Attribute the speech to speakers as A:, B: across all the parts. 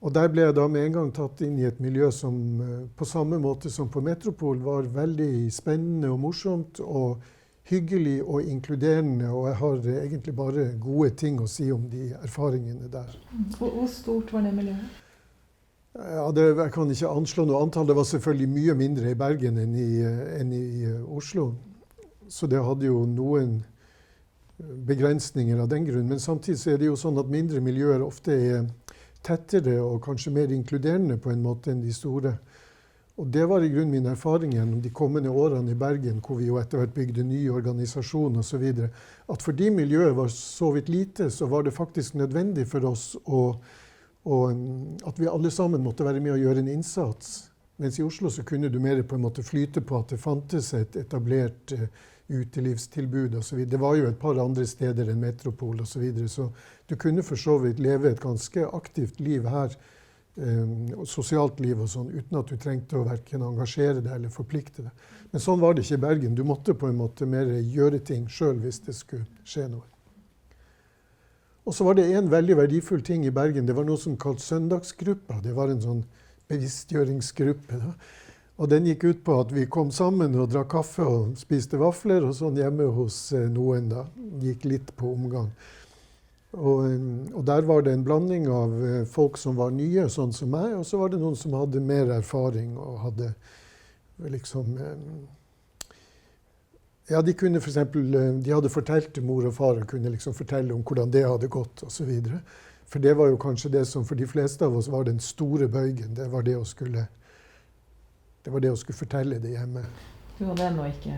A: Og der ble jeg da med en gang tatt inn i et miljø som på samme måte som på Metropol var veldig spennende og morsomt og hyggelig og inkluderende. Og jeg har egentlig bare gode ting å si om de erfaringene der.
B: Hvor stort var det miljøet?
A: Ja, jeg kan ikke anslå noe antall. Det var selvfølgelig mye mindre i Bergen enn i Oslo. Så det hadde jo noen begrensninger av den grunn. Men samtidig så er det jo sånn at mindre miljøer ofte er tettere og kanskje mer inkluderende på en måte enn de store. Og det var i grunnen min erfaring gjennom de kommende årene i Bergen, hvor vi jo etter hvert bygde ny organisasjon og så videre, at fordi miljøet var så vidt lite, så var det faktisk nødvendig for oss at vi alle sammen måtte være med og gjøre en innsats. Mens i Oslo så kunne du mer på en måte flyte på at det fantes et etablert utelivstilbud og så videre. Det var jo et par andre steder enn Metropol og så videre, så du kunne for så vidt leve et ganske aktivt liv her, sosialt liv og sånn, uten at du trengte å hverken engasjere deg eller forplikte deg. Men sånn var det ikke i Bergen. Du måtte på en måte mer gjøre ting selv hvis det skulle skje noe. Og så var det en veldig verdifull ting i Bergen. Det var noe som kalt søndagsgruppa. Det var en sånn bevisstgjøringsgruppe da. Og den gikk ut på at vi kom sammen og drakk kaffe og spiste vafler og sånn hjemme hos noen da. Gikk litt på omgang. Og der var det en blanding av folk som var nye, sånn som meg, og så var det noen som hadde mer erfaring og hadde liksom... Ja, de kunne for eksempel, de hadde fortalt til mor og far og kunne liksom fortelle om hvordan det hadde gått og så videre. For det var jo kanskje det som for de fleste av oss var den store bøygen. Det var det å skulle fortelle det hjemme.
B: Du hadde ennå ikke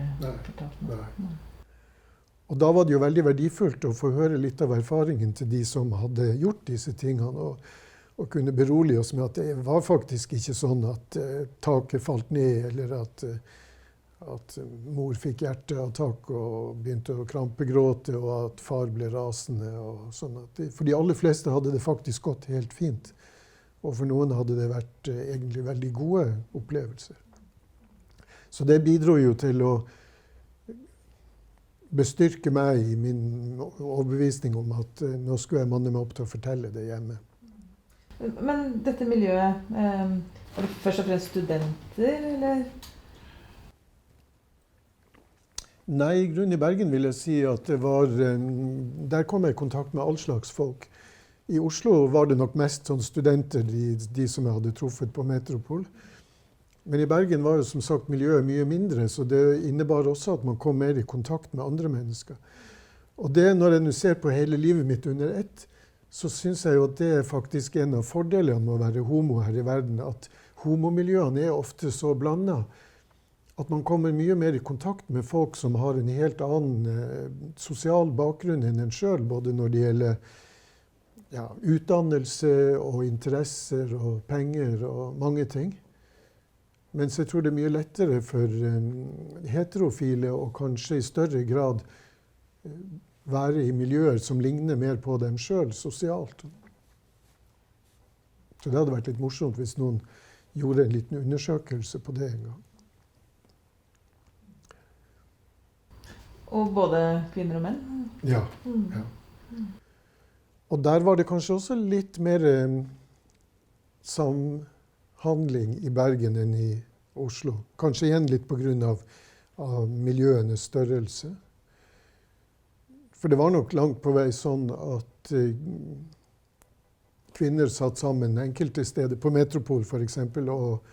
B: fortalt noe.
A: Nei. Og da var det jo veldig verdifullt å få høre litt av erfaringen til de som hadde gjort disse tingene, og kunne berolige oss med at det var faktisk ikke sånn at taket falt ned, eller at mor fikk hjerteattakk og begynte å krampegråte, og at far ble rasende. Og sånn for de aller fleste hadde det faktisk gått helt fint. Og for noen hadde det vært egentlig veldig gode opplevelser. Så det bidro jo til å bestyrke meg i min overbevisning om at nå skulle jeg manne meg opp til å fortelle det hjemme.
B: Men dette miljøet, var det først og fremst studenter, eller?
A: Nei, i grunnen i Bergen vil jeg si at det var... Der kom jeg i kontakt med all slags folk. I Oslo var det nok mest sånn studenter, de som jeg hadde truffet på Metropol. Men i Bergen var jo som sagt miljøet mye mindre, så det innebar også at man kom mer i kontakt med andre mennesker. Og det, når jeg nå ser på hele livet mitt under ett, så synes jeg jo at det er faktisk en av fordelene med å være homo her i verden, at homomiljøene er ofte så blandet, at man kommer mye mer i kontakt med folk som har en helt annen sosial bakgrunn enn en selv, både når det gjelder utdannelse og interesser og penger og mange ting. Mens jeg tror det er mye lettere for heterofile å kanskje i større grad være i miljøer som ligner mer på dem selv, sosialt. Så det hadde vært litt morsomt hvis noen gjorde en liten undersøkelse på det en gang.
B: Og både kvinner og menn?
A: Ja. Og der var det kanskje også litt mer samhandling i Bergen enn i Oslo. Kanskje igjen litt på grunn av miljøenes størrelse. For det var nok langt på vei sånn at kvinner satt sammen enkelte steder, på Metropol for eksempel, og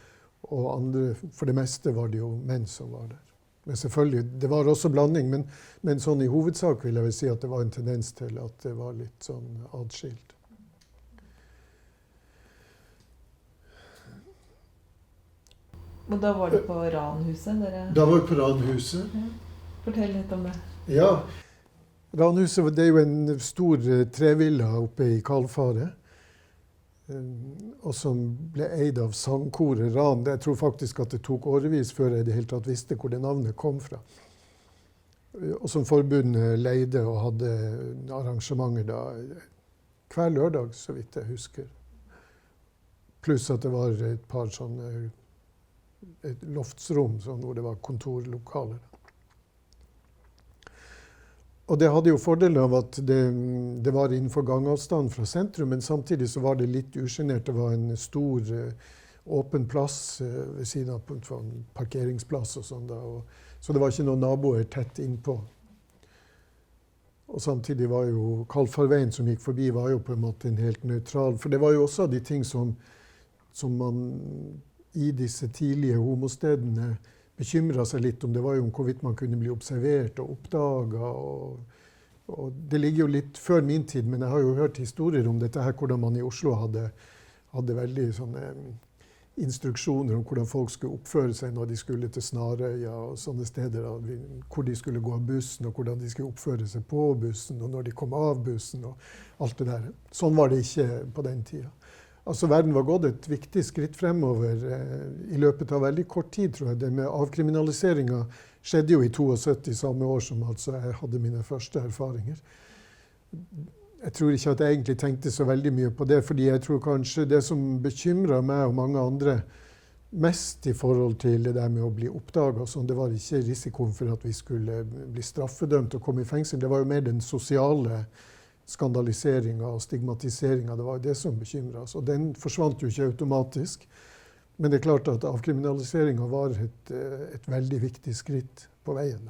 A: andre, for det meste var det jo menn som var der. Men selvfølgelig, det var også blanding, men sånn i hovedsak vil jeg vel si at det var en tendens til at det var litt sånn adskilt.
B: Og da var det på Ranhuset?
A: Da var vi på Ranhuset.
B: Ja. Fortell litt om det.
A: Ja, Ranhuset det er jo en stor trevilla oppe i Kalfaret, og som ble eid av sangkoret Ran. Jeg tror faktisk at det tok årevis før jeg i det hele tatt visste hvor det navnet kom fra. Og som forbundet leide og hadde arrangementer da, hver lørdag, så vidt jeg husker. Pluss at det var et par sånne et loftsrom hvor det var kontorlokaler. Og det hadde jo fordelen av at det var innenfor gangavstand fra sentrum, men samtidig så var det litt usjenert. Det var en stor åpen plass ved siden av en parkeringsplass og sånn da. Så det var ikke noen naboer tett innpå. Og samtidig var jo Kalfarveien som gikk forbi var jo på en måte en helt nøytral. For det var jo også de ting som man i disse tidlige homostedene bekymret seg litt om. Det var jo om hvorvidt man kunne bli observert og oppdaget. Og det ligger jo litt før min tid, men jeg har jo hørt historier om dette her, hvordan man i Oslo hadde veldig sånne instruksjoner om hvordan folk skulle oppføre seg når de skulle til Snarøya og sånne steder, hvor de skulle gå av bussen og hvordan de skulle oppføre seg på bussen og når de kom av bussen og alt det der. Sånn var det ikke på den tida. Altså, verden var gått et viktig skritt fremover i løpet av veldig kort tid, tror jeg. Det med avkriminaliseringen skjedde jo i 72, samme år som altså jeg hadde mine første erfaringer. Jeg tror ikke at jeg egentlig tenkte så veldig mye på det, fordi jeg tror kanskje det som bekymret meg og mange andre mest i forhold til det der med å bli oppdaget, sånn, det var ikke risikoen for at vi skulle bli straffedømt og komme i fengsel. Det var jo mer den sosiale skandaliseringen og stigmatiseringen. Det var jo det som bekymret oss. Og den forsvant jo ikke automatisk. Men det er klart at avkriminaliseringen var et veldig viktig skritt på veien.